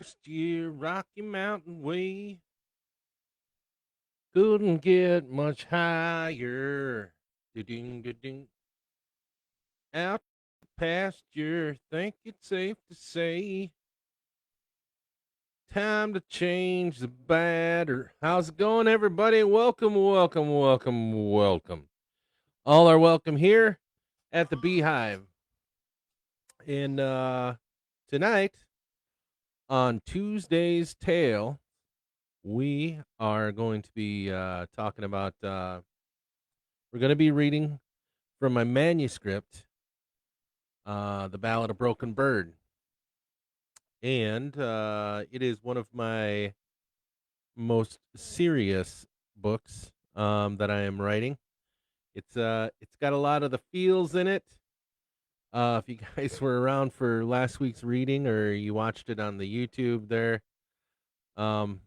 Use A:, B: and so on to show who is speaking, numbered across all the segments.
A: first year, Rocky Mountain Way. Couldn't get much higher. Do-ding, do-ding. Out the pasture, think it's safe to say. Time to change the batter. How's it going, everybody? Welcome, welcome, welcome, welcome. All are welcome here at the b.hive. And tonight, on Tuesday's Tale, we are going to be talking about, we're going to be reading from my manuscript, The Ballad of Broken Bird. And it is one of my most serious books that I am writing. It's got a lot of the feels in it. If you guys were around for last week's reading or you watched it on the YouTube there, um,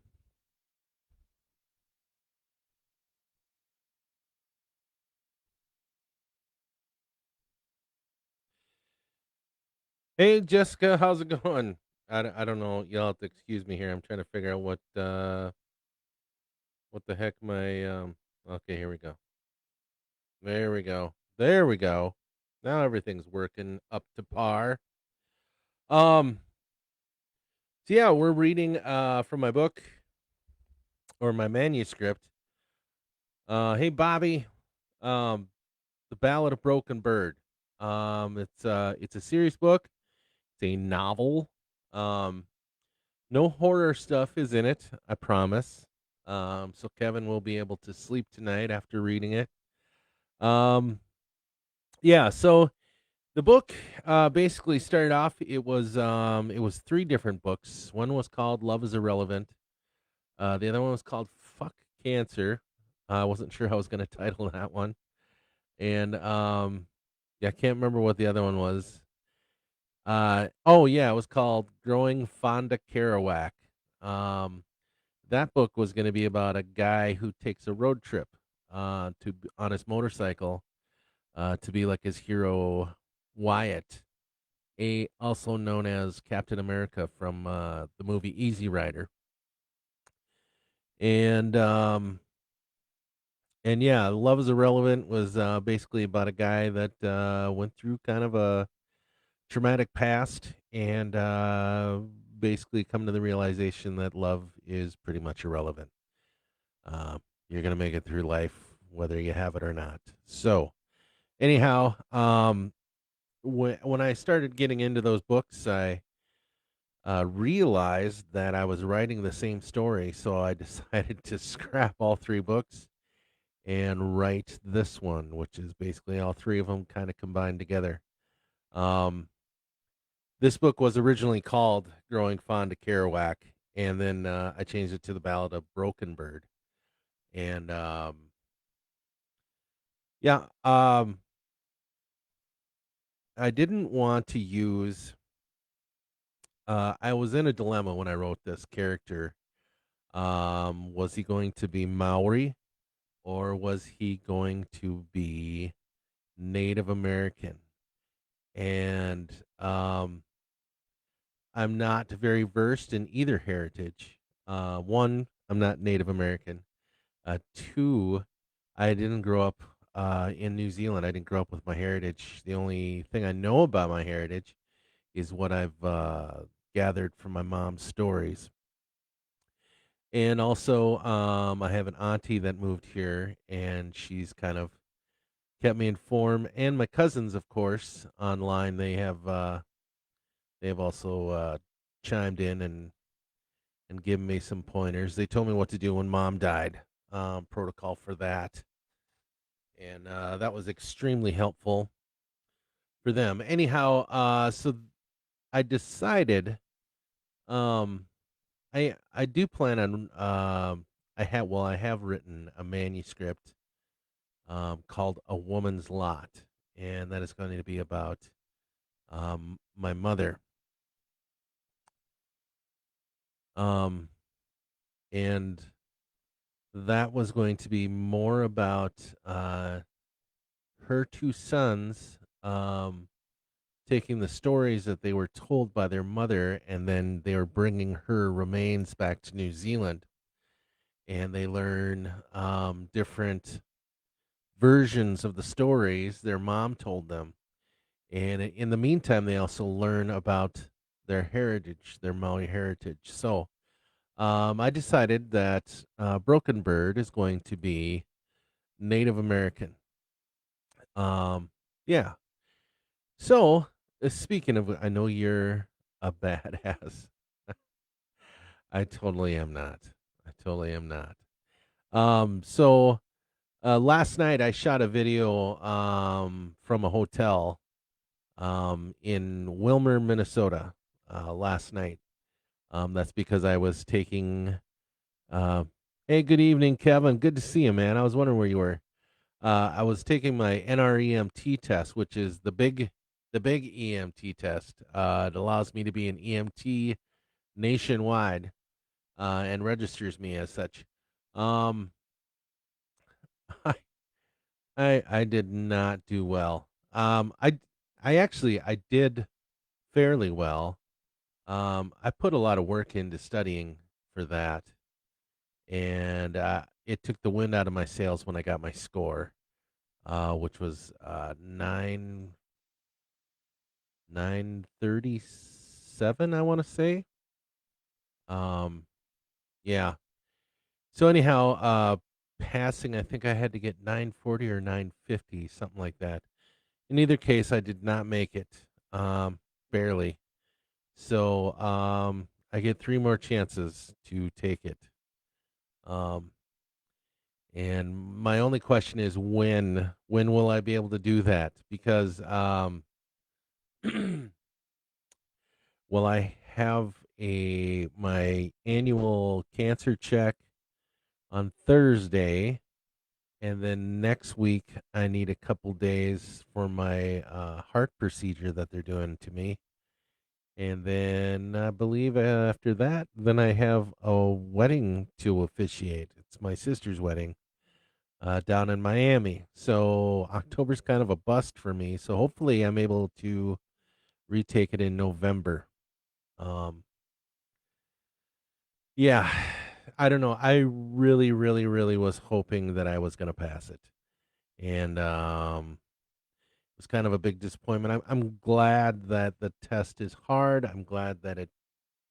A: hey Jessica, how's it going? I don't know. You'll have to excuse me here. I'm trying to figure out what the heck my okay, here we go. There we go. There we go. Now everything's working up to par. Um so yeah, we're reading from my book or my manuscript. Hey Bobby, um The Ballad of Broken Bird. It's a serious book. It's a novel. Um no horror stuff is in it, I promise. So Kevin will be able to sleep tonight after reading it. Um yeah, so the book basically started off. It was three different books. One was called Love is Irrelevant. The other one was called Fuck Cancer. I wasn't sure how I was going to title that one. And yeah, I can't remember what the other one was. Oh yeah, it was called Growing Fonda Kerouac. Um that book was going to be about a guy who takes a road trip on his motorcycle to be like his hero Wyatt, a also known as Captain America from the movie Easy Rider. And yeah, Love is Irrelevant was basically about a guy that went through kind of a traumatic past and basically come to the realization that love is pretty much irrelevant. Uh, you're gonna make it through life whether you have it or not. So anyhow, when I started getting into those books, I realized that I was writing the same story, so I decided to scrap all three books and write this one, which is basically all three of them kind of combined together. Um, this book was originally called Growing Fond of Kerouac, and then I changed it to The Ballad of Broken Bird. And yeah, I didn't want to use. I was in a dilemma when I wrote this character. Was he going to be Maori or was he going to be Native American? And I'm not very versed in either heritage. One, I'm not Native American. Two, I didn't grow up in New Zealand. I didn't grow up with my heritage. The only thing I know about my heritage is what I've gathered from my mom's stories. And also, I have an auntie that moved here, and she's kind of kept me informed, and my cousins, of course, online. They have also chimed in and given me some pointers. They told me what to do when mom died, protocol for that, and that was extremely helpful for them. Anyhow, so I decided, um, I do plan on I have written a manuscript called A Woman's Lot, and that is going to be about my mother. Um, and that was going to be more about her two sons taking the stories that they were told by their mother, and then they were bringing her remains back to New Zealand, and they learn different versions of the stories their mom told them. And in the meantime, they also learn about their heritage, their Maui heritage. So I decided that Broken Bird is going to be Native American. Um, yeah. So speaking of, I know you're a badass. I totally am not. I totally am not. So last night I shot a video from a hotel in Wilmer, Minnesota. Last night. That's because I was taking. Uh, hey, good evening, Kevin. Good to see you, man. I was wondering where you were. I was taking my NREMT test, which is the big EMT test. It allows me to be an EMT nationwide, and registers me as such. Um, I I did not do well. I actually I did fairly well. I put a lot of work into studying for that, and it took the wind out of my sails when I got my score, which was 937, I want to say. Um, yeah. So anyhow, passing, I think I had to get 940 or 950, something like that. In either case, I did not make it, barely. So I get three more chances to take it. Um, and my only question is when will I be able to do that? Because will I have a my annual cancer check on Thursday, and then next week I need a couple days for my heart procedure that they're doing to me. And then I believe after that, then I have a wedding to officiate. It's my sister's wedding down in Miami. So October's kind of a bust for me. So hopefully I'm able to retake it in November. Um, yeah, I don't know. I really, really, really was hoping that I was going to pass it. And it was kind of a big disappointment. I'm glad that the test is hard. I'm glad that it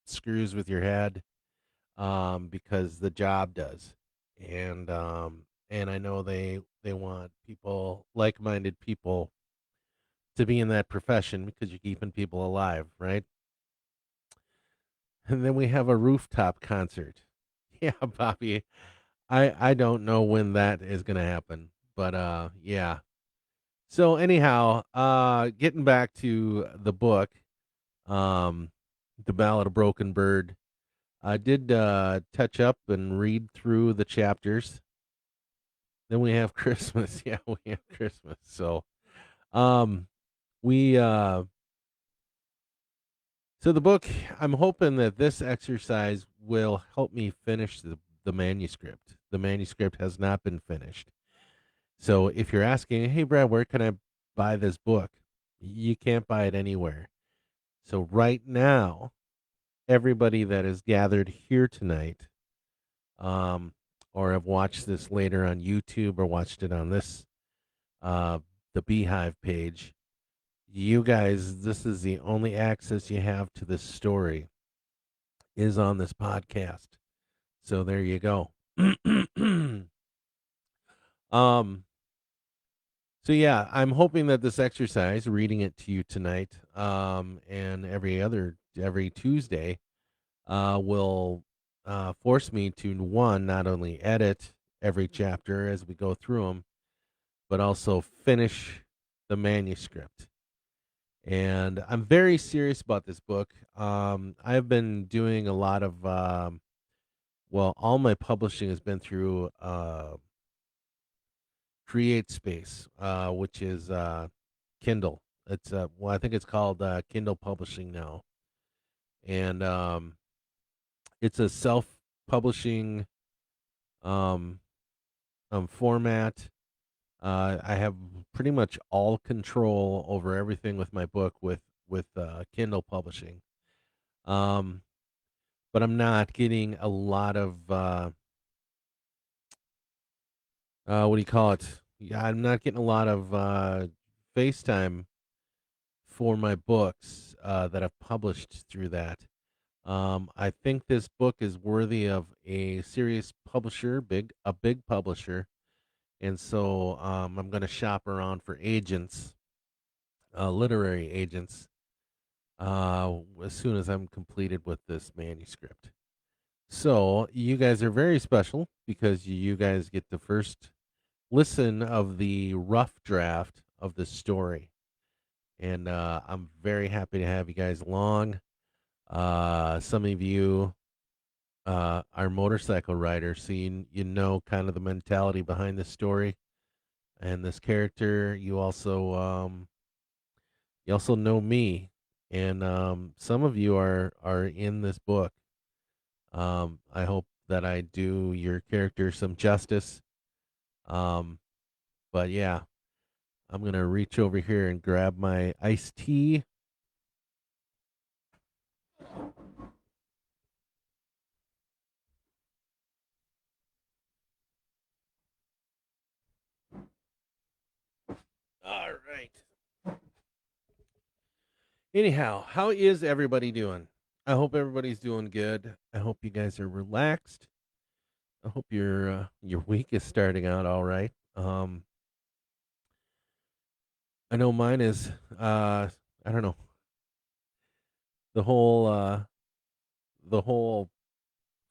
A: screws with your head, because the job does. And I know they want people, like-minded people, to be in that profession because you're keeping people alive, right? And then we have a rooftop concert. Yeah, Bobby. I don't know when that is going to happen, but yeah. So anyhow, getting back to the book, um The Ballad of Broken Bird. I did touch up and read through the chapters. Then we have Christmas. Yeah, we have Christmas. So, um we so the book, I'm hoping that this exercise will help me finish the manuscript. The manuscript has not been finished. So if you're asking, "Hey Brad, where can I buy this book?" You can't buy it anywhere. So right now, everybody that is gathered here tonight, um, or have watched this later on YouTube or watched it on this uh, the b.hive page, you guys, this is the only access you have to this story is on this podcast. So there you go. um. So yeah, I'm hoping that this exercise, reading it to you tonight, and every Tuesday, will force me to, one, not only edit every chapter as we go through them, but also finish the manuscript. And I'm very serious about this book. I've been doing a lot of, well, all my publishing has been through Create Space, which is Kindle. It's well, I think it's called Kindle Publishing now, and it's a self-publishing um, format. I have pretty much all control over everything with my book with Kindle publishing. Um, but I'm not getting a lot of what do you call it? Yeah, I'm not getting a lot of FaceTime for my books that I've published through that. I think this book is worthy of a serious publisher, big publisher, and so I'm going to shop around for agents, literary agents, as soon as I'm completed with this manuscript. So you guys are very special because you guys get the first listen of the rough draft of the story, and I'm very happy to have you guys along. Some of you are motorcycle riders, so you know kind of the mentality behind this story and this character. You also know me, and some of you are in this book. I hope that I do your character some justice. Um, but yeah, I'm gonna reach over here and grab my iced tea. All right. Anyhow, how is everybody doing? I hope everybody's doing good. I hope you guys are relaxed. I hope your week is starting out all right. I know mine is. I don't know, the whole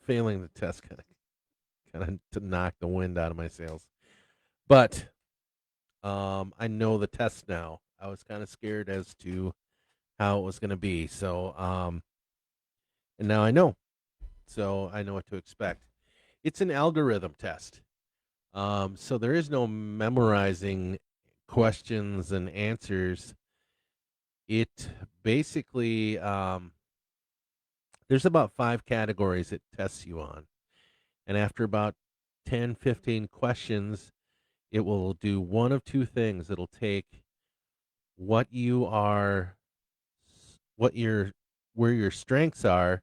A: failing the test kind of to knock the wind out of my sails. But I know the test now. I was kind of scared as to how it was going to be. So and now I know. So I know what to expect. It's an algorithm test. So there is no memorizing questions and answers. It basically there's about 5 categories it tests you on. And after about 10, 15 questions, it will do one of two things. It'll take what you are, what your, where your strengths are,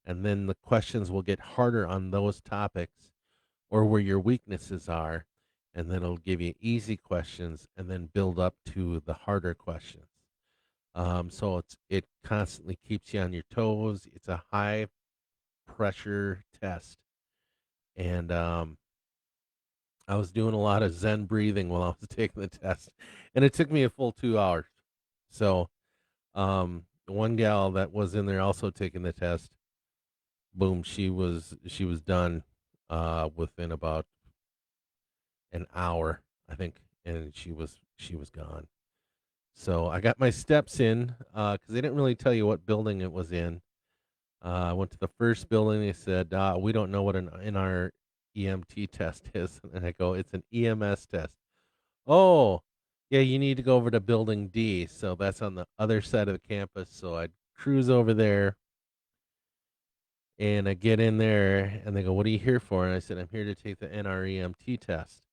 A: and then the questions will get harder on those topics, or where your weaknesses are, and then it'll give you easy questions and then build up to the harder questions. So it constantly keeps you on your toes. It's a high pressure test, and I was doing a lot of Zen breathing while I was taking the test, and it took me a full 2 hours. So, one gal that was in there also taking the test, boom, she was done within about an hour, I think, and she was gone. So I got my steps in because they didn't really tell you what building it was in. I went to the first building. They said, "We don't know what an NR EMT test is," and I go, "It's an EMS test." Oh, yeah, you need to go over to Building D. So that's on the other side of the campus. So I'd cruise over there and I get in there and they go, "What are you here for?" And I said, "I'm here to take the NREMT test."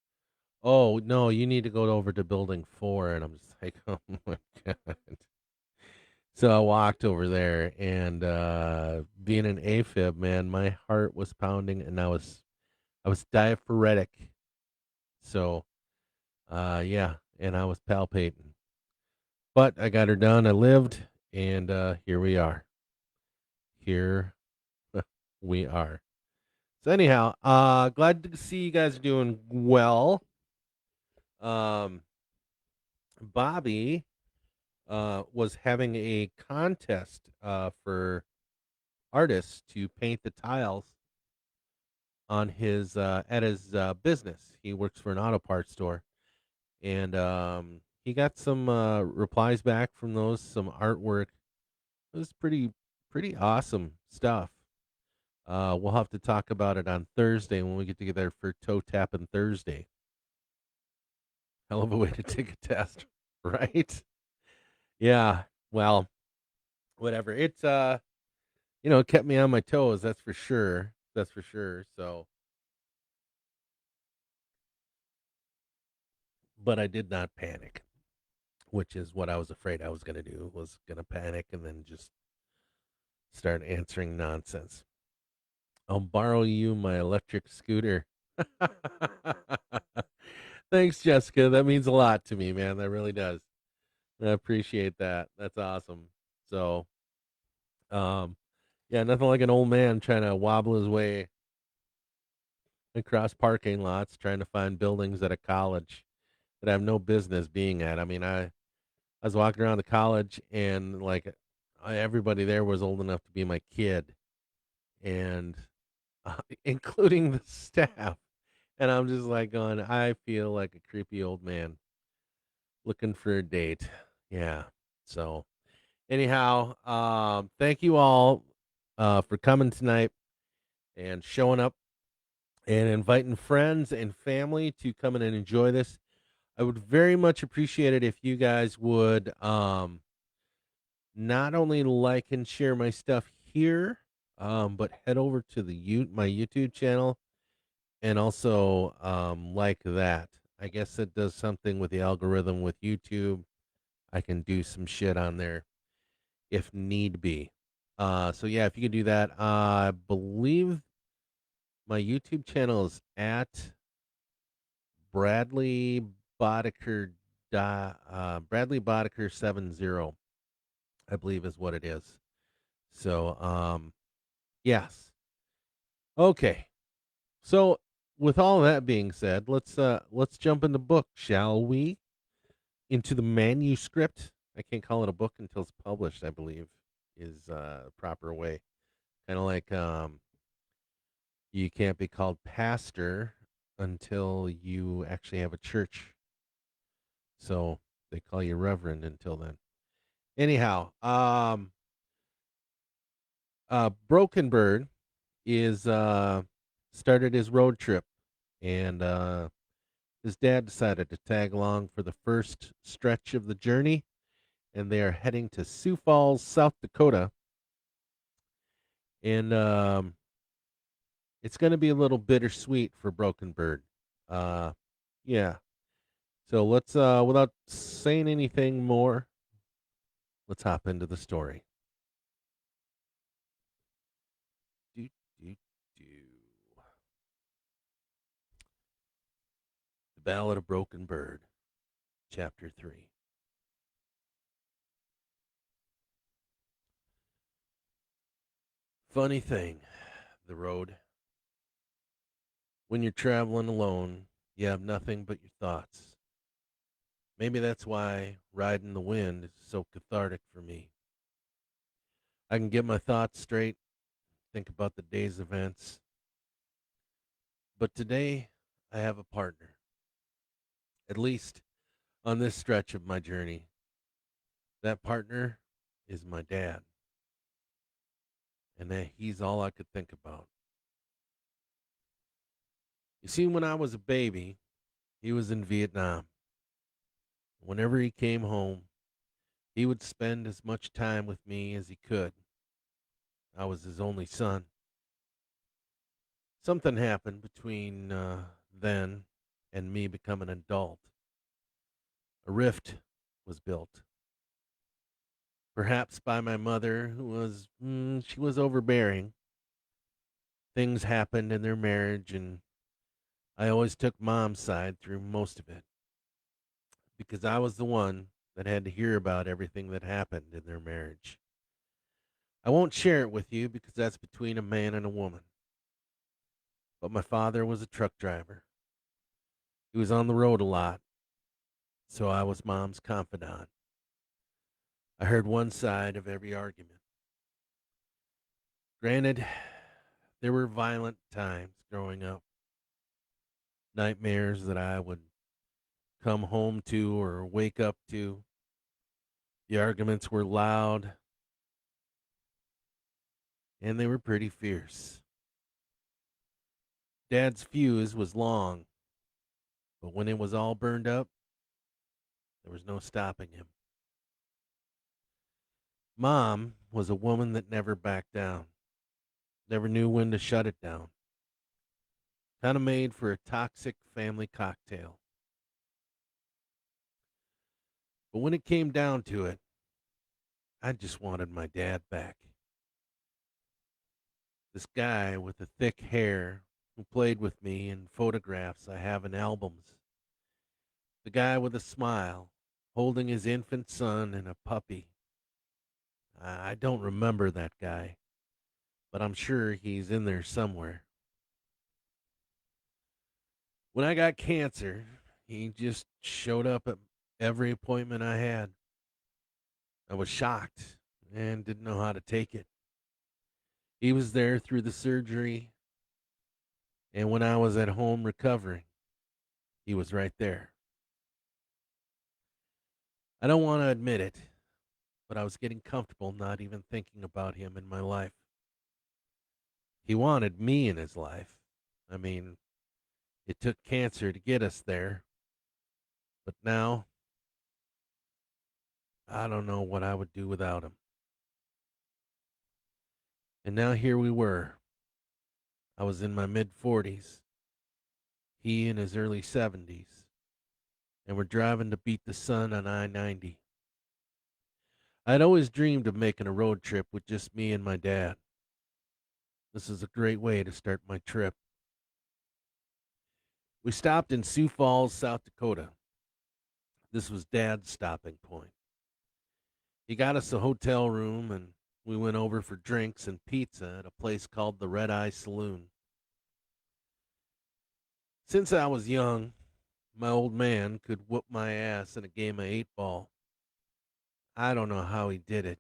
A: Oh, no, you need to go over to Building 4. And I'm just like, oh my God. So I walked over there and being an AFib, man, my heart was pounding and I was diaphoretic. So yeah, and I was palpating. But I got her done. I lived, and here we are. Here we are. So anyhow, glad to see you guys are doing well. Um, Bobby was having a contest for artists to paint the tiles on his at his business. He works for an auto parts store, and he got some replies back from those, some artwork. It was pretty awesome stuff. We'll have to talk about it on Thursday when we get together for toe tapping Thursday. Hell of a way to take a test, right? Yeah. Well, whatever. It's it kept me on my toes. That's for sure. That's for sure. So, but I did not panic, which is what I was afraid I was going to do, was going to panic and then just start answering nonsense. I'll borrow you my electric scooter. Thanks, Jessica. That means a lot to me, man. That really does. I appreciate that. That's awesome. So, um, yeah, nothing like an old man trying to wobble his way across parking lots, trying to find buildings at a college that I have no business being at. I mean, I was walking around the college and like everybody there was old enough to be my kid, and including the staff. And I'm just like going, I feel like a creepy old man looking for a date. Yeah. So anyhow, thank you all for coming tonight and showing up and inviting friends and family to come in and enjoy this. I would very much appreciate it if you guys would not only like and share my stuff here, but head over to my YouTube channel and also like that. I guess it does something with the algorithm with YouTube. I can do some shit on there if need be. So yeah, if you could do that, I believe my YouTube channel is at Bradley Bodeker. Bradley Bodeker 70, I believe is what it is. So yes. Okay. So with all that being said, let's jump in the book, shall we? Into the manuscript. I can't call it a book until it's published, I believe, is proper way. Kind of like you can't be called pastor until you actually have a church. So they call you reverend until then. Anyhow, Broken Bird is started his road trip, and his dad decided to tag along for the first stretch of the journey, and they are heading to Sioux Falls, South Dakota, and it's going to be a little bittersweet for Broken Bird. Uh, yeah. So let's, without saying anything more, let's hop into the story. Do, do, do. The Ballad of Broken Bird, Chapter 3. Funny thing, the road. When you're traveling alone, you have nothing but your thoughts. Maybe that's why riding the wind is so cathartic for me. I can get my thoughts straight, think about the day's events. But today, I have a partner, at least on this stretch of my journey. That partner is my dad, and he's all I could think about. You see, when I was a baby, he was in Vietnam. Whenever he came home, he would spend as much time with me as he could. I was his only son. Something happened between then and me becoming an adult. A rift was built, perhaps by my mother, who was, she was overbearing. Things happened in their marriage, and I always took mom's side through most of it because I was the one that had to hear about everything that happened in their marriage. I won't share it with you because that's between a man and a woman. But my father was a truck driver. He was on the road a lot, so I was mom's confidant. I heard one side of every argument. Granted, there were violent times growing up, nightmares that I would come home to or wake up to. The arguments were loud and they were pretty fierce. Dad's fuse was long, but when it was all burned up, there was no stopping him. Mom was a woman that never backed down, never knew when to shut it down. Kind of made for a toxic family cocktail. But when it came down to it, I just wanted my dad back. This guy with the thick hair who played with me in photographs I have in albums. The guy with a smile, holding his infant son and a puppy. I don't remember that guy, but I'm sure he's in there somewhere. When I got cancer, he just showed up at every appointment I had. I was shocked and didn't know how to take it. He was there through the surgery, and when I was at home recovering, he was right there. I don't want to admit it, but I was getting comfortable not even thinking about him in my life. He wanted me in his life. I mean, it took cancer to get us there, but now I don't know what I would do without him. And now here we were. I was in my mid 40s, he in his early 70s, and we're driving to beat the sun on I 90. I'd always dreamed of making a road trip with just me and my dad. This is a great way to start my trip. We stopped in Sioux Falls, South Dakota. This was Dad's stopping point. He got us a hotel room and we went over for drinks and pizza at a place called the Red Eye Saloon. Since I was young, my old man could whoop my ass in a game of 8 ball. I don't know how he did it.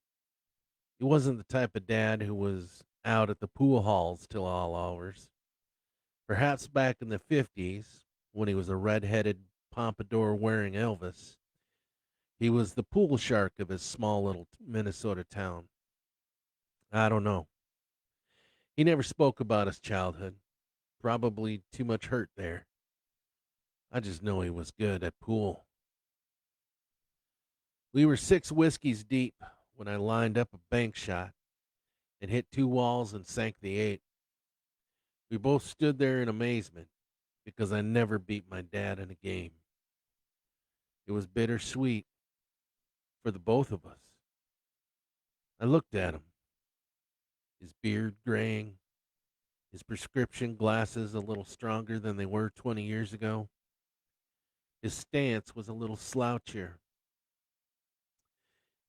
A: He wasn't the type of dad who was out at the pool halls till all hours. Perhaps back in the 50s, when he was a red-headed pompadour wearing Elvis, he was the pool shark of his small little Minnesota town. I don't know. He never spoke about his childhood. Probably too much hurt there. I just know he was good at pool. We were 6 whiskeys deep when I lined up a bank shot and hit 2 walls and sank the 8. We both stood there in amazement because I never beat my dad in a game. It was bittersweet for the both of us. I looked at him, his beard graying, his prescription glasses a little stronger than they were 20 years ago. His stance was a little slouchier.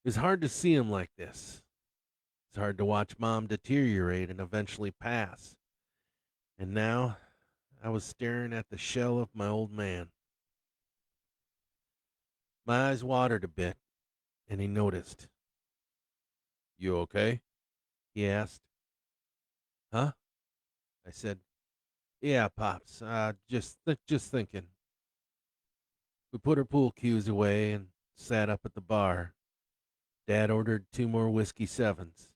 A: It was hard to see him like this. It's hard to watch Mom deteriorate and eventually pass. And now I was staring at the shell of my old man. My eyes watered a bit, and he noticed. "You okay?" he asked. "Huh?" I said. "Yeah, Pops. Just thinking." We put our pool cues away and sat up at the bar. Dad ordered 2 more whiskey 7s.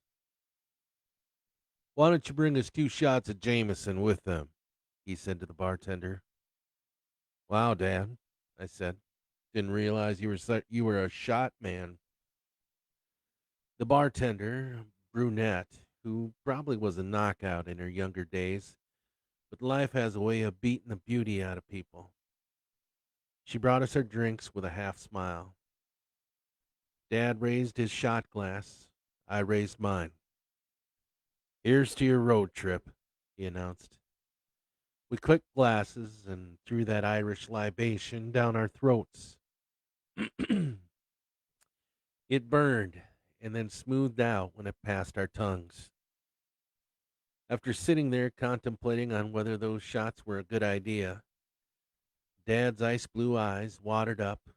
A: "Why don't you bring us 2 shots of Jameson with them?" he said to the bartender. "Wow, Dad," I said. "Didn't realize you were a shot man." The bartender, brunette, who probably was a knockout in her younger days, but life has a way of beating the beauty out of people. She brought us our drinks with a half smile. Dad raised his shot glass. I raised mine. "Here's to your road trip," he announced. We clicked glasses and threw that Irish libation down our throats. It burned and then smoothed out when it passed our tongues. After sitting there contemplating on whether those shots were a good idea, Dad's ice blue eyes watered up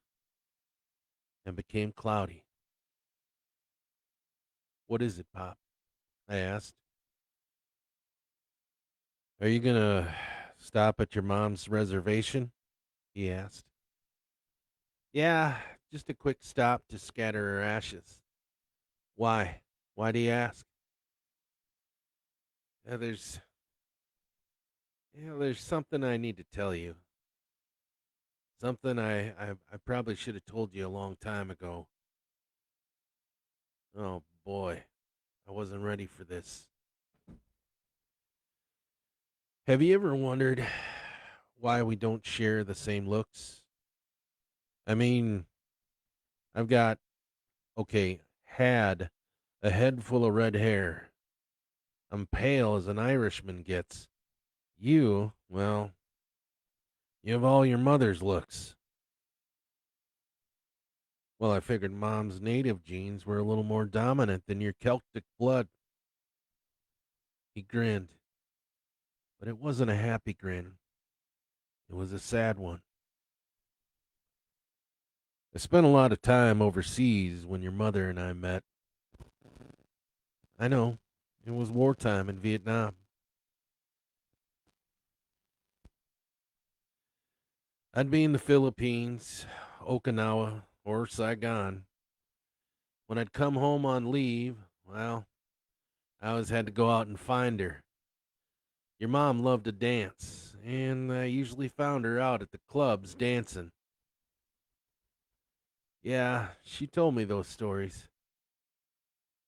A: and became cloudy. "What is it, Pop?" I asked. "Are you going to stop at your mom's reservation?" he asked. "Yeah, just a quick stop to scatter her ashes." "Why? Why do you ask?" "Yeah, there's something I need to tell you. Something I probably should have told you a long time ago." Oh boy, I wasn't ready for this. Have you ever wondered why we don't share the same looks? I mean, I've got, okay, had a head full of red hair. I'm pale as an Irishman gets. You, well, you have all your mother's looks. Well, I figured mom's native genes were a little more dominant than your Celtic blood. He grinned, but it wasn't a happy grin. It was a sad one. I spent a lot of time overseas when your mother and I met. I know, it was wartime in Vietnam. I'd be in the Philippines, Okinawa, or Saigon. When I'd come home on leave, well, I always had to go out and find her. Your mom loved to dance, and I usually found her out at the clubs dancing. Yeah, she told me those stories.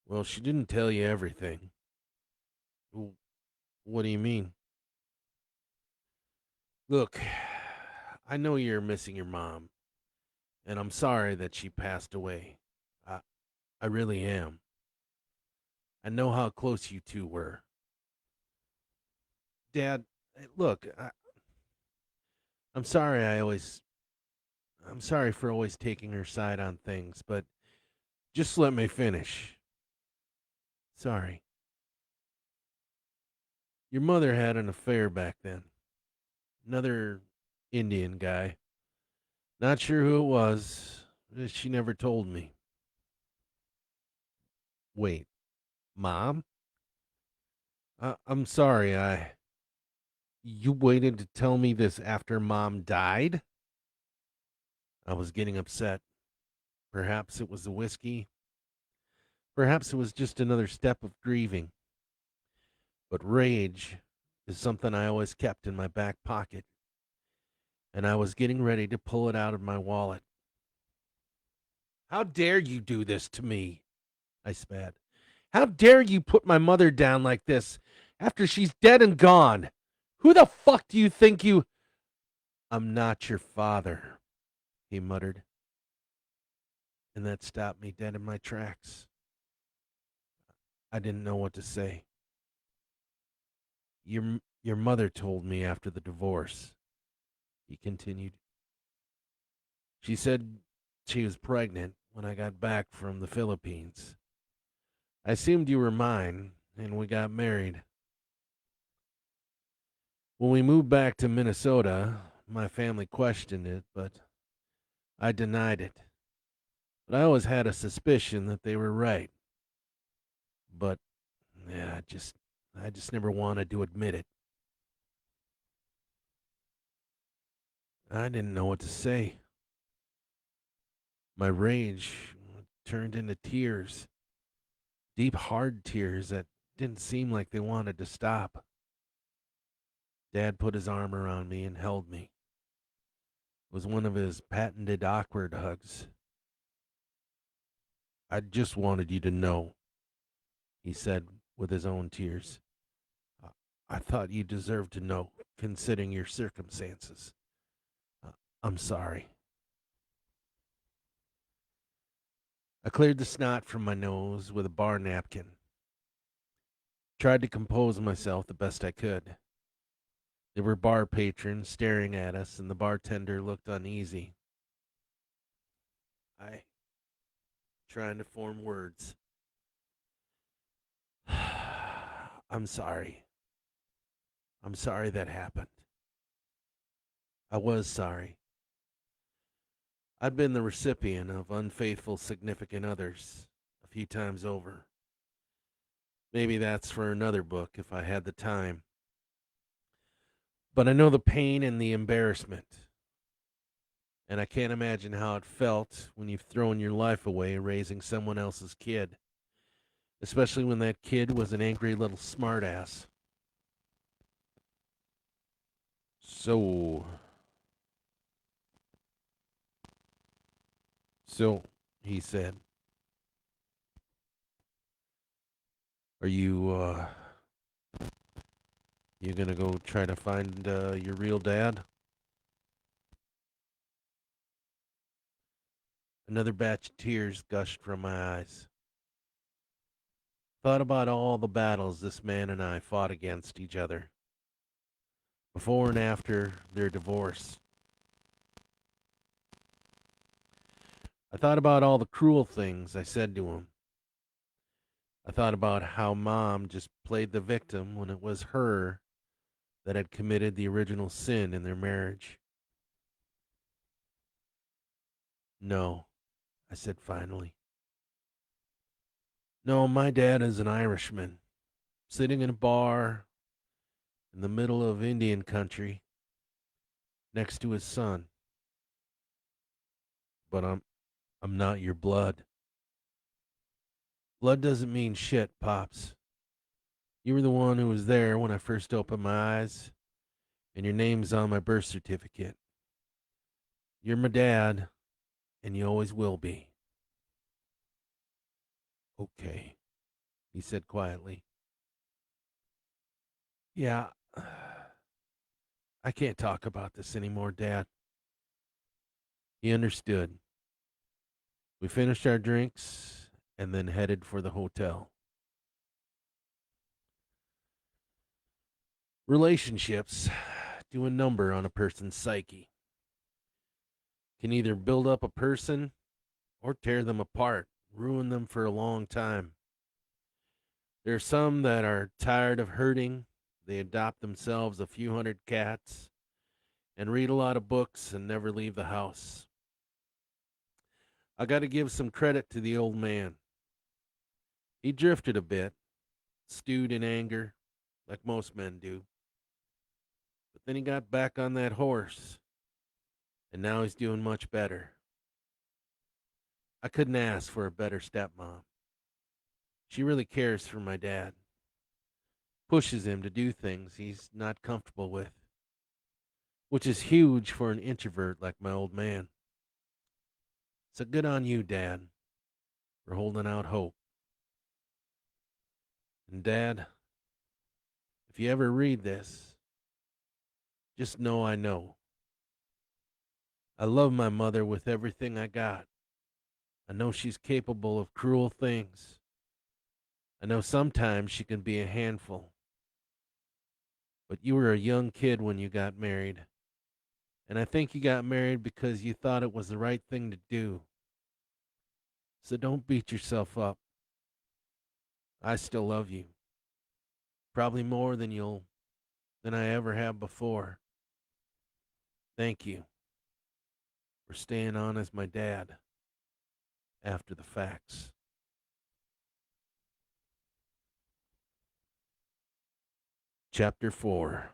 A: Well, she didn't tell you everything. What do you mean? Look, I know you're missing your mom, and I'm sorry that she passed away. I, I really am. I know how close you two were. Dad, look, I'm sorry I'm sorry for always taking her side on things, but just let me finish. Sorry. Your mother had an affair back then. Another Indian guy. Not sure who it was. She never told me. Wait, Mom? I'm sorry. You waited to tell me this after Mom died? I was getting upset. Perhaps it was the whiskey. Perhaps it was just another step of grieving. But rage is something I always kept in my back pocket, and I was getting ready to pull it out of my wallet. How dare you do this to me? I spat. How dare you put my mother down like this after she's dead and gone? Who the fuck do you think you. I'm not your father, he muttered, and that stopped me dead in my tracks. I didn't know what to say. Your mother told me after the divorce, he continued. She said she was pregnant when I got back from the Philippines. I assumed you were mine, and we got married. When we moved back to Minnesota, my family questioned it, but I denied it. But I always had a suspicion that they were right. But yeah, I just never wanted to admit it. I didn't know what to say. My rage turned into tears, deep, hard tears that didn't seem like they wanted to stop. Dad put his arm around me and held me. It was one of his patented awkward hugs. I just wanted you to know, he said with his own tears. I thought you deserved to know, considering your circumstances. Uh, I'm sorry. I cleared the snot from my nose with a bar napkin. Tried to compose myself the best I could. There were bar patrons staring at us, and the bartender looked uneasy. I trying to form words. I'm sorry. I'm sorry that happened. I was sorry. I'd been the recipient of unfaithful significant others a few times over. Maybe that's for another book if I had the time. But I know the pain and the embarrassment. And I can't imagine how it felt when you've thrown your life away raising someone else's kid, especially when that kid was an angry little smartass. So, so, he said, are you gonna go try to find your real dad? Another batch of tears gushed from my eyes. Thought about all the battles this man and I fought against each other, before and after their divorce. I thought about all the cruel things I said to him. I thought about how Mom just played the victim when it was her that had committed the original sin in their marriage. No, I said finally. No, my dad is an Irishman, sitting in a bar in the middle of Indian country next to his son. But I'm not your blood. Blood doesn't mean shit, Pops. You were the one who was there when I first opened my eyes, and your name's on my birth certificate. You're my dad, and you always will be. Okay, he said quietly. Yeah, I can't talk about this anymore, Dad. He understood. We finished our drinks and then headed for the hotel. Relationships do a number on a person's psyche. Can either build up a person or tear them apart, ruin them for a long time. There are some that are tired of hurting. They adopt themselves a few hundred cats and read a lot of books and never leave the house. I got to give some credit to the old man. He drifted a bit, stewed in anger, like most men do. But then he got back on that horse, and now he's doing much better. I couldn't ask for a better stepmom. She really cares for my dad, pushes him to do things he's not comfortable with, which is huge for an introvert like my old man. So good on you, Dad, for holding out hope. And, Dad, if you ever read this, just know I know. I love my mother with everything I got. I know she's capable of cruel things. I know sometimes she can be a handful. But you were a young kid when you got married. And I think you got married because you thought it was the right thing to do. So don't beat yourself up. I still love you. Probably more than I ever have before. Thank you for staying on as my dad after the facts. Chapter 4.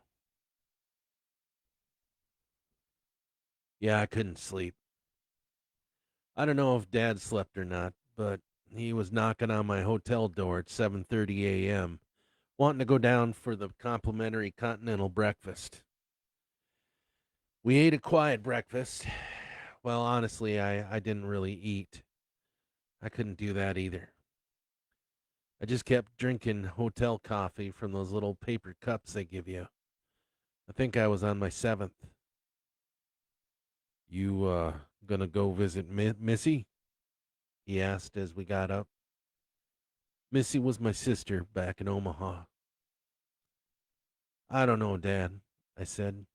A: Yeah, I couldn't sleep. I don't know if Dad slept or not, but he was knocking on my hotel door at 7:30 a.m., wanting to go down for the complimentary continental breakfast. We ate a quiet breakfast. Well, honestly, I didn't really eat. I couldn't do that either. I just kept drinking hotel coffee from those little paper cups they give you. I think I was on my seventh. You, gonna go visit Missy? He asked as we got up. Missy was my sister back in Omaha. I don't know, Dad, I said.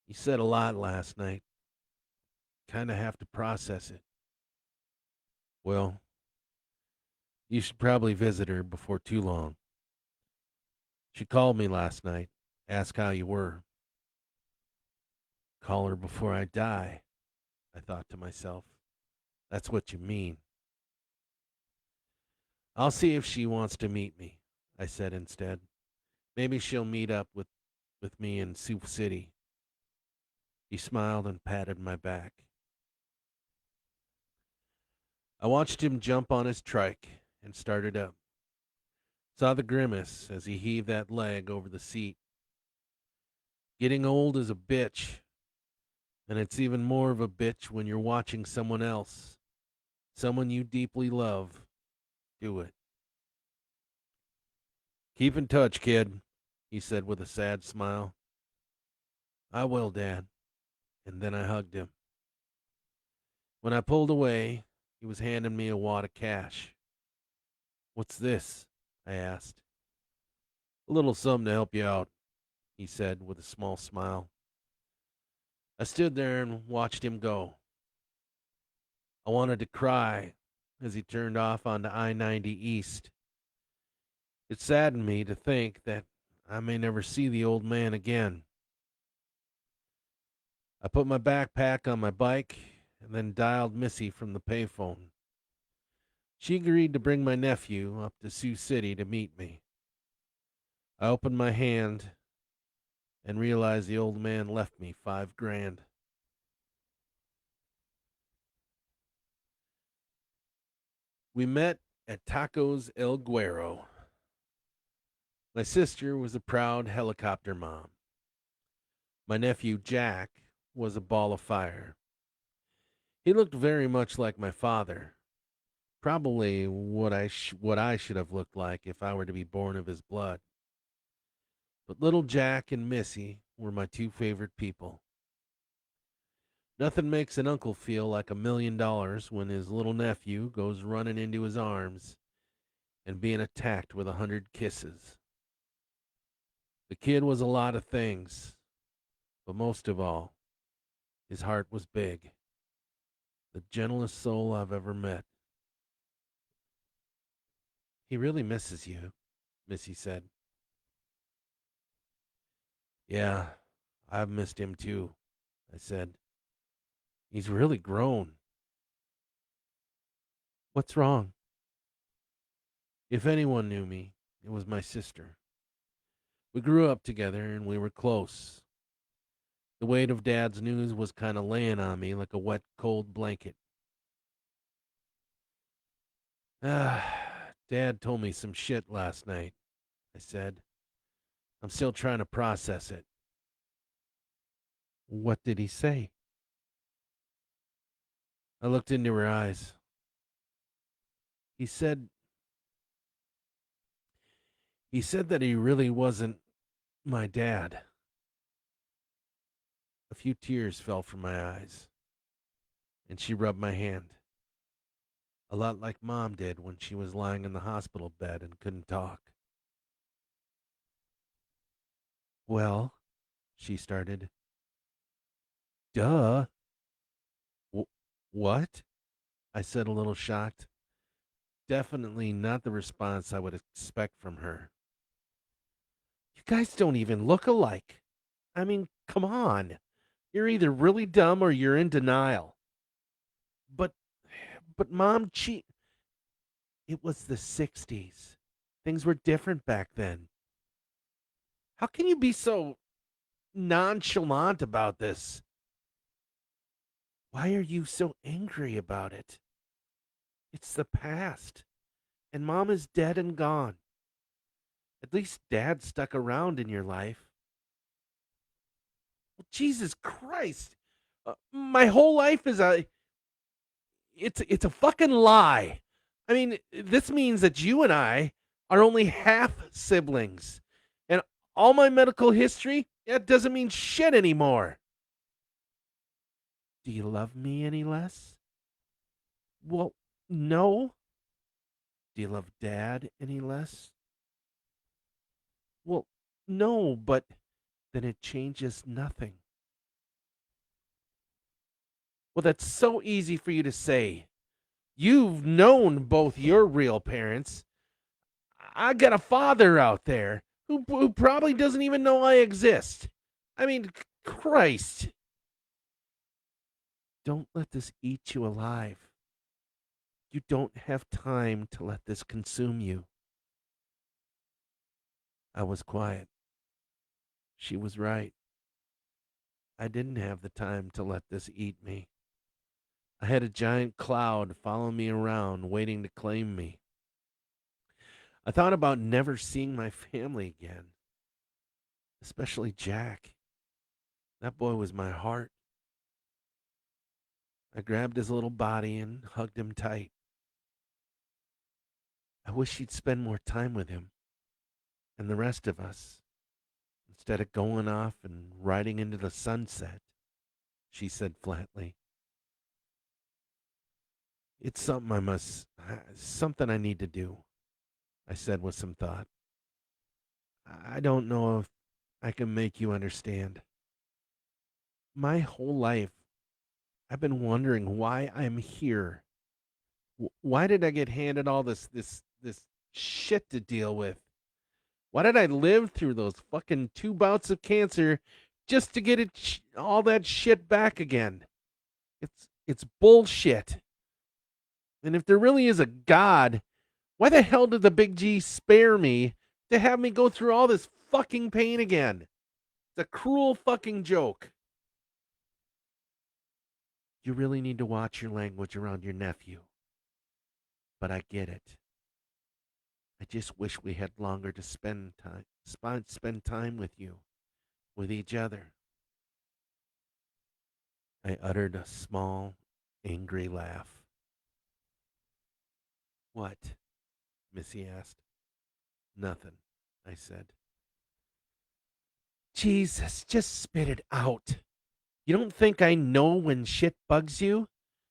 A: You said a lot last night. Kinda have to process it. Well, you should probably visit her before too long. She called me last night, asked how you were. Call her before I die, I thought to myself. That's what you mean. I'll see if she wants to meet me, I said instead. Maybe she'll meet up with me in Sioux City. He smiled and patted my back. I watched him jump on his trike and started up. Saw the grimace as he heaved that leg over the seat. Getting old is a bitch, and it's even more of a bitch when you're watching someone else, someone you deeply love, do it. Keep in touch, kid, he said with a sad smile. I will, Dad. And then I hugged him. When I pulled away, he was handing me a wad of cash. "What's this?" I asked. "A little something to help you out," he said with a small smile. I stood there and watched him go. I wanted to cry as he turned off onto I-90 East. It saddened me to think that I may never see the old man again. I put my backpack on my bike and then dialed Missy from the payphone. She agreed to bring my nephew up to Sioux City to meet me. I opened my hand and realized the old man left me $5,000. We met at Tacos El Guero. My sister was a proud helicopter mom. My nephew Jack was a ball of fire. He looked very much like my father, probably what I should have looked like if I were to be born of his blood. But little Jack and Missy were my two favorite people. Nothing makes an uncle feel like $1,000,000 when his little nephew goes running into his arms and being attacked with 100 kisses. The kid was a lot of things, but most of all, his heart was big. The gentlest soul I've ever met. "He really misses you," Missy said. "Yeah, I've missed him too," I said. "He's really grown." "What's wrong?" If anyone knew me, it was my sister. We grew up together and we were close. The weight of Dad's news was kind of laying on me like a wet, cold blanket. Dad told me some shit last night," I said. "I'm still trying to process it." "What did he say?" I looked into her eyes. He said he said that he really wasn't my dad. A few tears fell from my eyes, and she rubbed my hand, a lot like Mom did when she was lying in the hospital bed and couldn't talk. "Well," she started. "Duh." "Wh- what?" I said, a little shocked. Definitely not the response I would expect from her. "You guys don't even look alike. I mean, come on. You're either really dumb or you're in denial." But Mom, it was the 60s. Things were different back then. How can you be so nonchalant about this? Why are you so angry about it? It's the past, and Mom is dead and gone. At least Dad stuck around in your life." Well, Jesus Christ. My whole life is it's a fucking lie. I mean, this means that you and I are only half siblings. And all my medical history, it doesn't mean shit anymore. "Do you love me any less?" "Well, no." "Do you love Dad any less?" "Well, no, but then it changes nothing." "Well, that's so easy for you to say. You've known both your real parents. I got a father out there who probably doesn't even know I exist. I mean, Christ. Don't let this eat you alive. You don't have time to let this consume you." I was quiet. She was right. I didn't have the time to let this eat me. I had a giant cloud follow me around, waiting to claim me. I thought about never seeing my family again, especially Jack. That boy was my heart. I grabbed his little body and hugged him tight. I wish he'd spend more time with him and the rest of us instead of going off and riding into the sunset, she said flatly. It's something I need to do, I said with some thought. I don't know if I can make you understand. My whole life, I've been wondering why I'm here. Why did I get handed all this shit to deal with? Why did I live through those fucking 2 bouts of cancer just to get all that shit back again? It's bullshit. And if there really is a God, why the hell did the big G spare me to have me go through all this fucking pain again? It's a cruel fucking joke. You really need to watch your language around your nephew. But I get it. I just wish we had longer to spend time with you, with each other. I uttered a small, angry laugh. What? Missy asked. Nothing, I said. Jesus, just spit it out. You don't think I know when shit bugs you?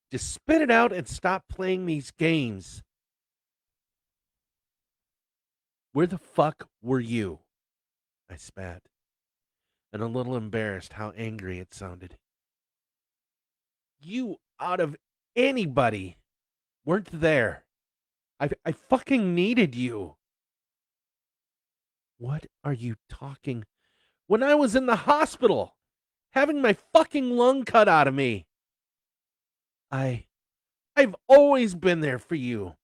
A: Just spit it out and stop playing these games. Where the fuck were you? I spat, and a little embarrassed how angry it sounded. You, out of anybody, weren't there. I fucking needed you. What are you talking? When I was in the hospital, having my fucking lung cut out of me. I I've always been there for you.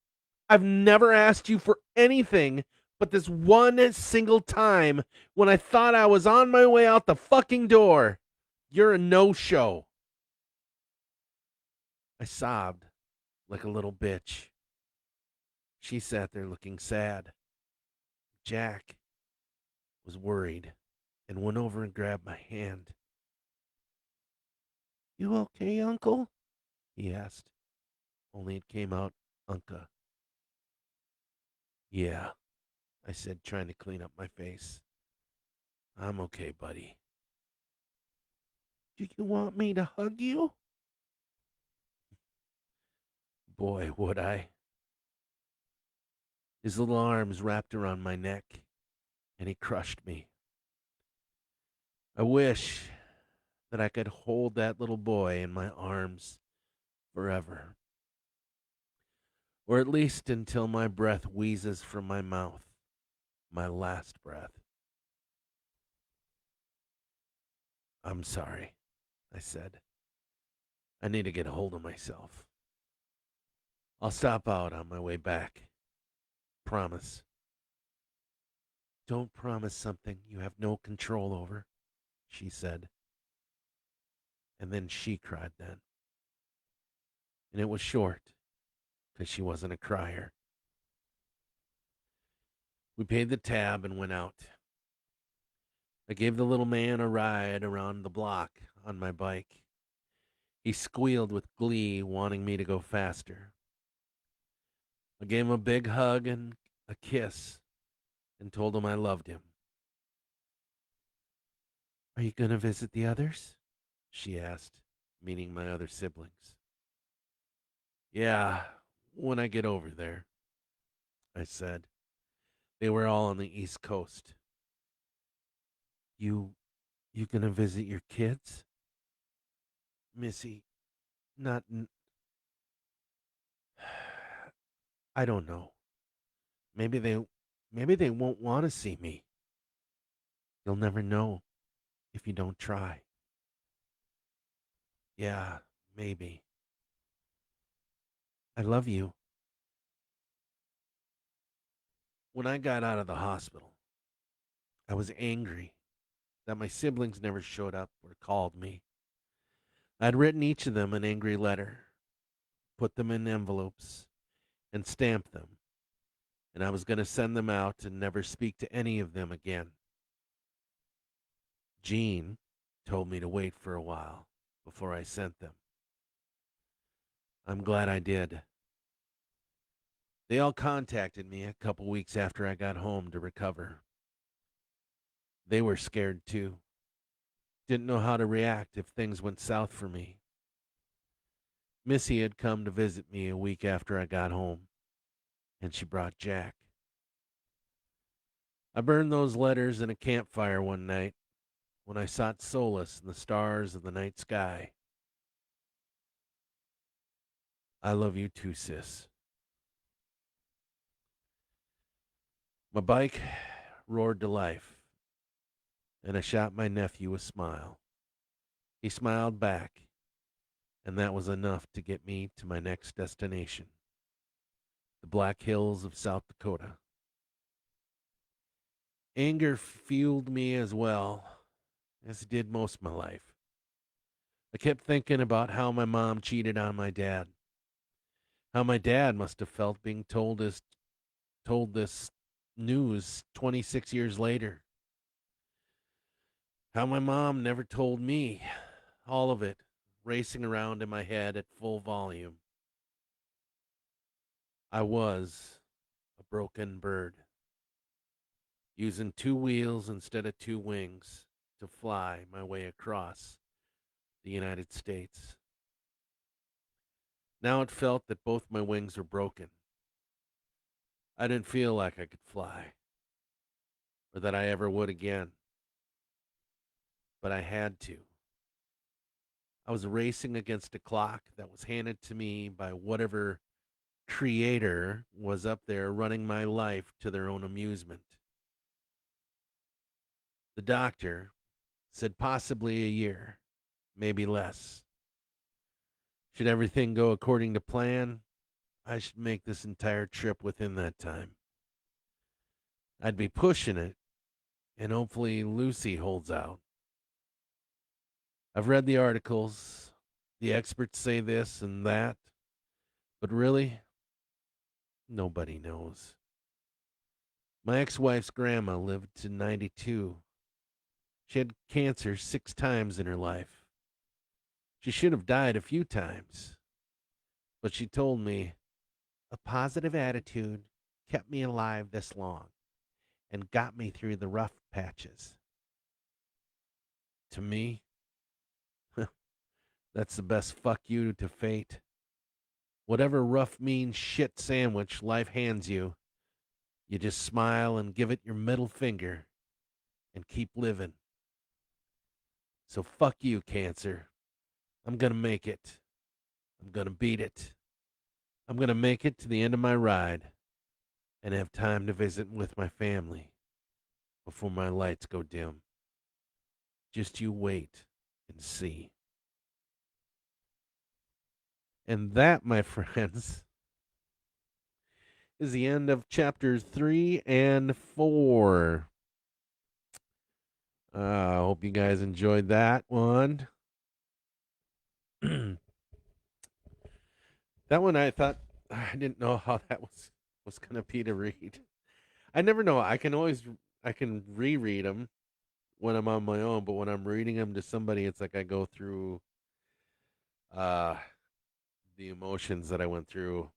A: I've never asked you for anything but this one single time when I thought I was on my way out the fucking door. You're a no-show. I sobbed like a little bitch. She sat there looking sad. Jack was worried and went over and grabbed my hand. You okay, Uncle? He asked, only it came out Unca. Yeah, I said, trying to clean up my face. I'm okay, buddy. Do you want me to hug you? Boy, would I. His little arms wrapped around my neck, and he crushed me. I wish that I could hold that little boy in my arms forever, or at least until my breath wheezes from my mouth, my last breath. I'm sorry, I said. I need to get a hold of myself. I'll stop out on my way back. Promise. Don't promise something you have no control over, she said. And then she cried then. And it was short, because she wasn't a crier. We paid the tab and went out. I gave the little man a ride around the block on my bike. He squealed with glee, wanting me to go faster. I gave him a big hug and a kiss and told him I loved him. Are you going to visit the others? She asked, meaning my other siblings. Yeah, when I get over there, I said. They were all on the East Coast. You gonna visit your kids? Missy, not I don't know. Maybe they maybe they won't want to see me. You'll never know if you don't try. Yeah, maybe. I love you. When I got out of the hospital, I was angry that my siblings never showed up or called me. I'd written each of them an angry letter, put them in envelopes, and stamped them, and I was going to send them out and never speak to any of them again. Jean told me to wait for a while before I sent them. I'm glad I did. They all contacted me a couple weeks after I got home to recover. They were scared too. Didn't know how to react if things went south for me. Missy had come to visit me a week after I got home, and she brought Jack. I burned those letters in a campfire one night when I sought solace in the stars of the night sky. I love you too, sis. My bike roared to life, and I shot my nephew a smile. He smiled back, and that was enough to get me to my next destination, the Black Hills of South Dakota. Anger fueled me as well, as it did most of my life. I kept thinking about how my mom cheated on my dad, how my dad must have felt being told this news 26 years later, how my mom never told me, all of it racing around in my head at full volume. I was a broken bird, using two wheels instead of two wings to fly my way across the United States. Now it felt that both my wings were broken. I didn't feel like I could fly, or that I ever would again, but I had to. I was racing against a clock that was handed to me by whatever creator was up there running my life to their own amusement. The doctor said possibly a year, maybe less. Should everything go according to plan, I should make this entire trip within that time. I'd be pushing it, and hopefully Lucy holds out. I've read the articles. The experts say this and that, but really, nobody knows. My ex wife's grandma lived to 92. She had cancer 6 times in her life. She should have died a few times, but she told me a positive attitude kept me alive this long and got me through the rough patches. To me, that's the best fuck you to fate. Whatever rough, mean shit sandwich life hands you, you just smile and give it your middle finger and keep living. So fuck you, cancer. I'm going to make it. I'm going to beat it. I'm going to make it to the end of my ride and have time to visit with my family before my lights go dim. Just you wait and see. And that, my friends, is the end of chapters 3 and 4. I hope you guys enjoyed that one. That one I thought I didn't know how that was gonna be to read. I never know. I can reread them when I'm on my own, but when I'm reading them to somebody, it's like I go through uh the emotions that I went through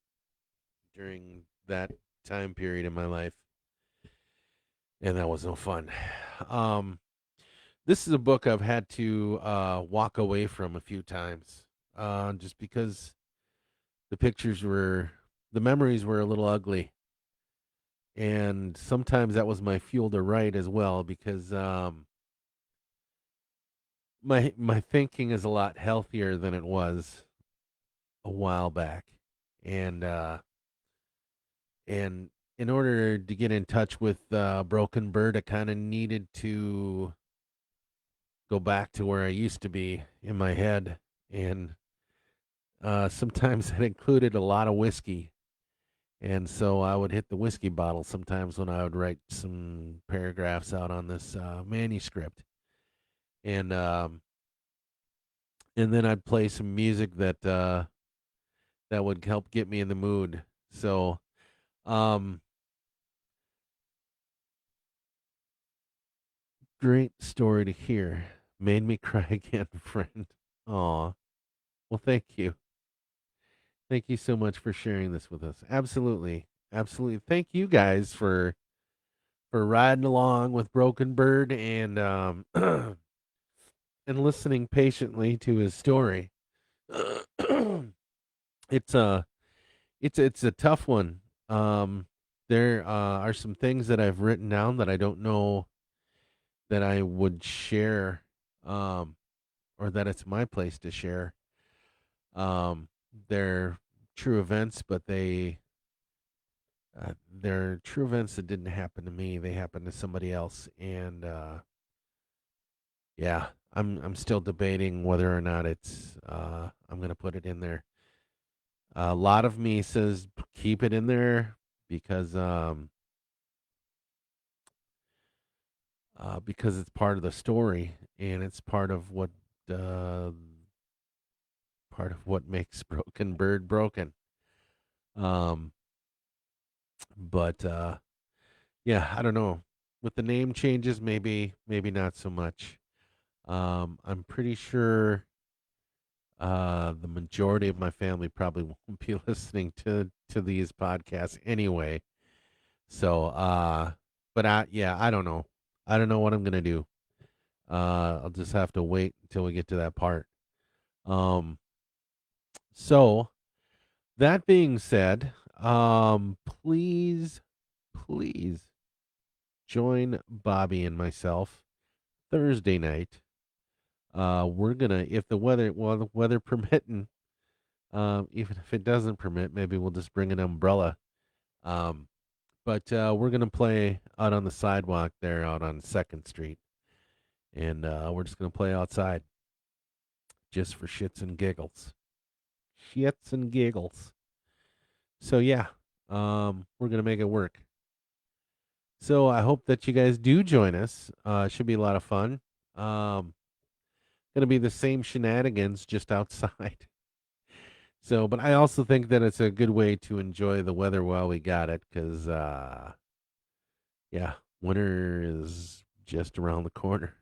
A: during that time period in my life, and that was no fun. Um, this is a book I've had to walk away from a few times, just because the pictures were, the memories were a little ugly, and sometimes that was my fuel to write as well because my thinking is a lot healthier than it was a while back, and and in order to get in touch with Broken Bird, I kind of needed to go back to where I used to be in my head, and sometimes that included a lot of whiskey. And so I would hit the whiskey bottle sometimes when I would write some paragraphs out on this manuscript, and and then I'd play some music that would help get me in the mood. So, um, great story to hear. Made me cry again, friend. Aw. Well, thank you. Thank you so much for sharing this with us. Absolutely. Absolutely. Thank you guys for riding along with Broken Bird and and listening patiently to his story. It's a it's a tough one. Um, there are some things that I've written down that I don't know that I would share, um, or that it's my place to share. Um, they're true events, but they're true events that didn't happen to me. They happened to somebody else, and yeah, I'm still debating whether or not it's I'm gonna put it in there. A lot of me says keep it in there because because it's part of the story and it's uh, part of what makes Broken Bird broken. Um, but yeah, I don't know. With the name changes, maybe not so much. I'm pretty sure the majority of my family probably won't be listening to these podcasts anyway. So but I don't know. I don't know what I'm gonna do. I'll just have to wait until we get to that part. Um, so that being said, please join Bobby and myself Thursday night. We're gonna, if the weather, well, the weather permitting, even if it doesn't permit, maybe we'll just bring an umbrella. Um, but we're gonna play out on the sidewalk there, out on Second Street, and we're just gonna play outside, just for shits and giggles. So yeah, we're gonna make it work. So I hope that you guys do join us. It should be a lot of fun. Um, gonna be the same shenanigans just outside. So, but I also think that it's a good way to enjoy the weather while we got it, because yeah, winter is just around the corner,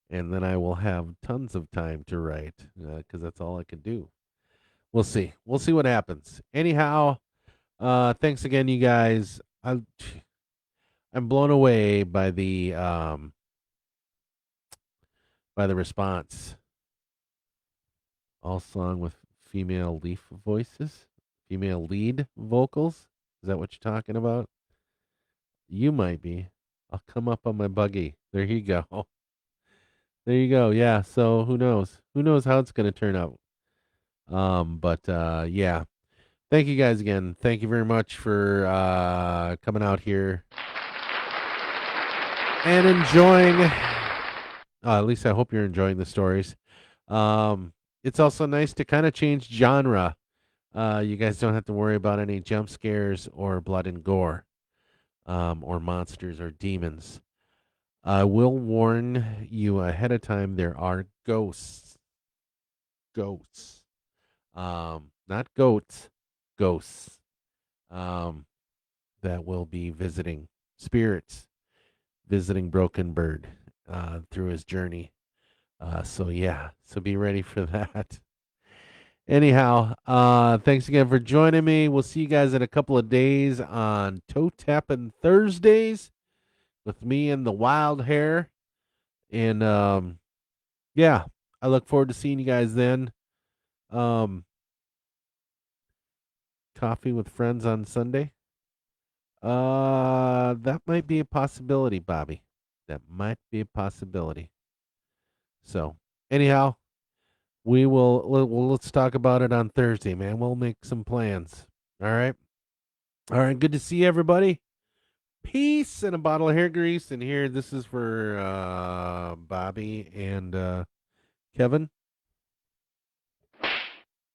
A: and then I will have tons of time to write because that's all I can do. We'll see. We'll see what happens. Anyhow, thanks again, you guys. I'm blown away by the response. All song with female leaf voices, female lead vocals. Is that what you're talking about? You might be. I'll come up on my buggy. There you go. There you go. Yeah. So who knows? Who knows how it's going to turn out? But yeah. Thank you guys again. Thank you very much for coming out here and enjoying. At least I hope you're enjoying the stories. It's also nice to kind of change genre. You guys don't have to worry about any jump scares or blood and gore, or monsters or demons. I will warn you ahead of time. There are ghosts, not goats, ghosts, um, that will be visiting spirits, visiting Broken Bird through his journey. So yeah, so be ready for that. Anyhow, thanks again for joining me. We'll see you guys in a couple of days on Toe Tapping Thursdays with me and the wild hair. And yeah, I look forward to seeing you guys then. Um, Coffee with friends on Sunday. That might be a possibility, Bobby. That might be a possibility. So, anyhow, let's talk about it on Thursday, man. We'll make some plans. All right. All right. Good to see everybody. Peace and a bottle of hair grease. And here, this is for Bobby and Kevin.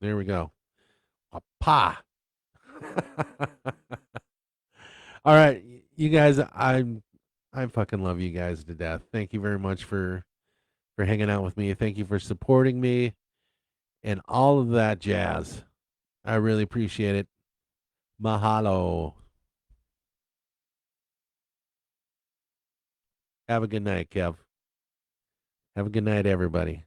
A: There we go. Pa. All right, you guys. I fucking love you guys to death. Thank you very much for hanging out with me. Thank you for supporting me and all of that jazz. I really appreciate it. Mahalo. Have a good night, Kev. Have a good night, everybody.